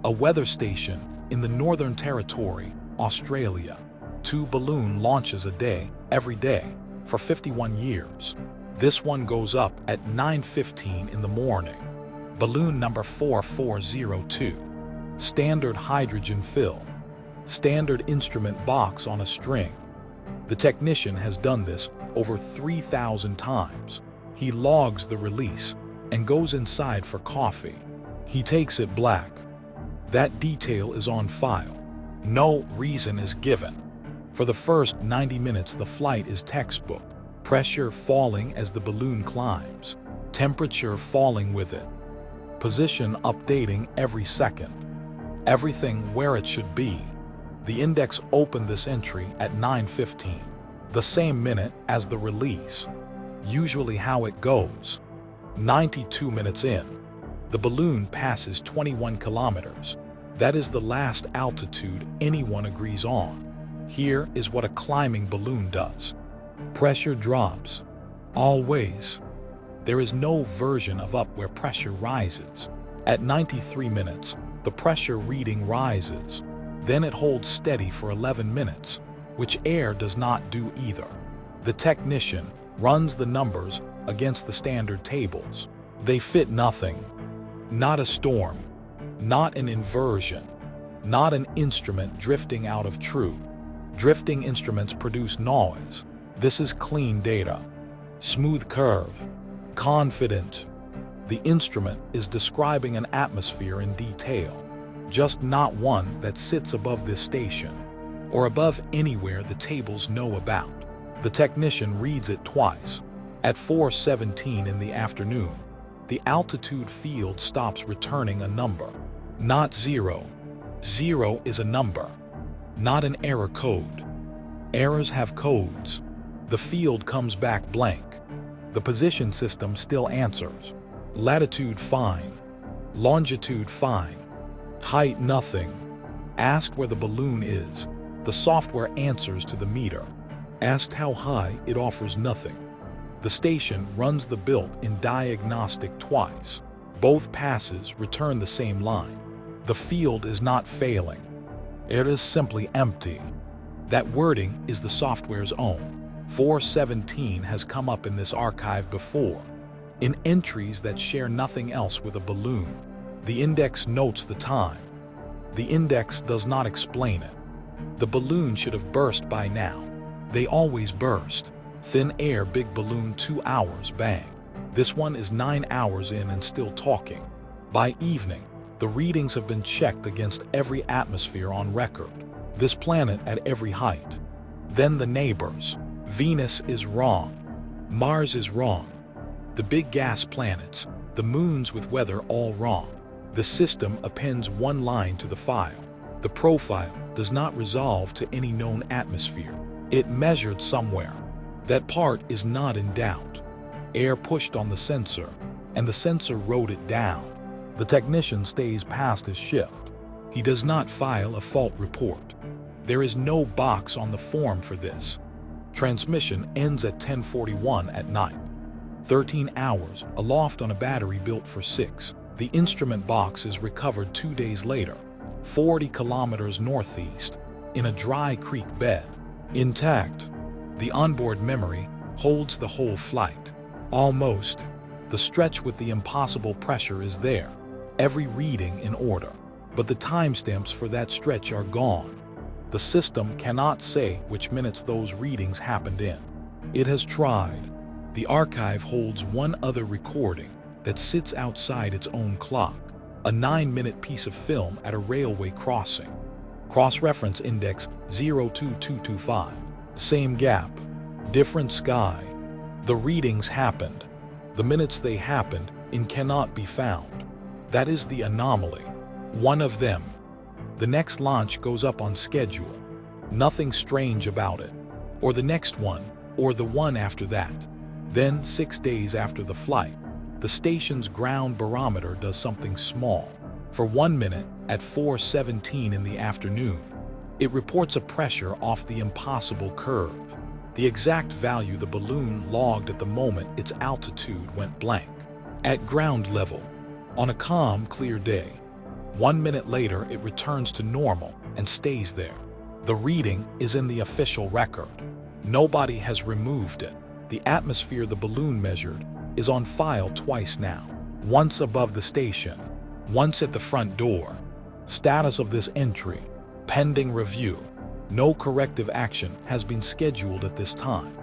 A weather station in the Northern Territory, Australia. 2 balloon launches a day, every day, for 51 years. This one goes up at 9:15 in the morning. Balloon number 4402. Standard hydrogen fill. Standard instrument box on a string. The technician has done this over 3,000 times. He logs the release and goes inside for coffee. He takes it black. That detail is on file. No reason is given. For the first 90 minutes, the flight is textbook. Pressure falling as the balloon climbs. Temperature falling with it. Position updating every second. Everything where it should be. The index opened this entry at 9:15, the same minute as the release. Usually how it goes. 92 minutes in, the balloon passes 21 kilometers. That is the last altitude anyone agrees on. Here is what a climbing balloon does. Pressure drops. Always. There is no version of up where pressure rises. At 93 minutes, the pressure reading rises. Then it holds steady for 11 minutes, which air does not do either. The technician runs the numbers against the standard tables. They fit nothing. Not a storm. Not an inversion. Not an instrument drifting out of true. Drifting instruments produce noise. This is clean data. Smooth curve. Confident. The instrument is describing an atmosphere in detail, just not one that sits above this station, or above anywhere the tables know about. The technician reads it twice. At 4:17 in the afternoon, the altitude field stops returning a number. Not 0. 0 is a number, not an error code. Errors have codes. The field comes back blank. The position system still answers. Latitude fine. Longitude fine. Height nothing. Asked where the balloon is. The software answers to the meter. Asked how high, it offers nothing. The station runs the built in diagnostic twice. Both passes return the same line. The field is not failing. It is simply empty. That wording is the software's own. 417 has come up in this archive before, in entries that share nothing else with a balloon. The index notes the time. The index does not explain it. The balloon should have burst by now. They always burst. Thin air, big balloon, 2 hours, bang. This one is 9 hours in and still talking. By evening, the readings have been checked against every atmosphere on record. This planet at every height. Then the neighbors. Venus is wrong. Mars is wrong. The big gas planets, the moons with weather, all wrong. The system appends one line to the file. The profile does not resolve to any known atmosphere. It measured somewhere. That part is not in doubt. Air pushed on the sensor, and the sensor wrote it down. The technician stays past his shift. He does not file a fault report. There is no box on the form for this. Transmission ends at 10:41 at night. 13 hours, aloft on a battery built for 6. The instrument box is recovered 2 days later, 40 kilometers northeast, in a dry creek bed. Intact. The onboard memory holds the whole flight. Almost. The stretch with the impossible pressure is there. Every reading in order. But the timestamps for that stretch are gone. The system cannot say which minutes those readings happened in. It has tried. The archive holds one other recording that sits outside its own clock. A 9-minute piece of film at a railway crossing. Cross-reference index 02225. Same gap. Different sky. The readings happened. The minutes they happened in cannot be found. That is the anomaly. One of them. The next launch goes up on schedule. Nothing strange about it. Or the next one, or the one after that. Then, 6 days after the flight, the station's ground barometer does something small. For 1 minute, at 4:17 in the afternoon, it reports a pressure off the impossible curve. The exact value the balloon logged at the moment its altitude went blank. At ground level, on a calm, clear day, 1 minute later, it returns to normal and stays there. The reading is in the official record. Nobody has removed it. The atmosphere the balloon measured is on file twice now. Once above the station, once at the front door. Status of this entry: pending review. No corrective action has been scheduled at this time.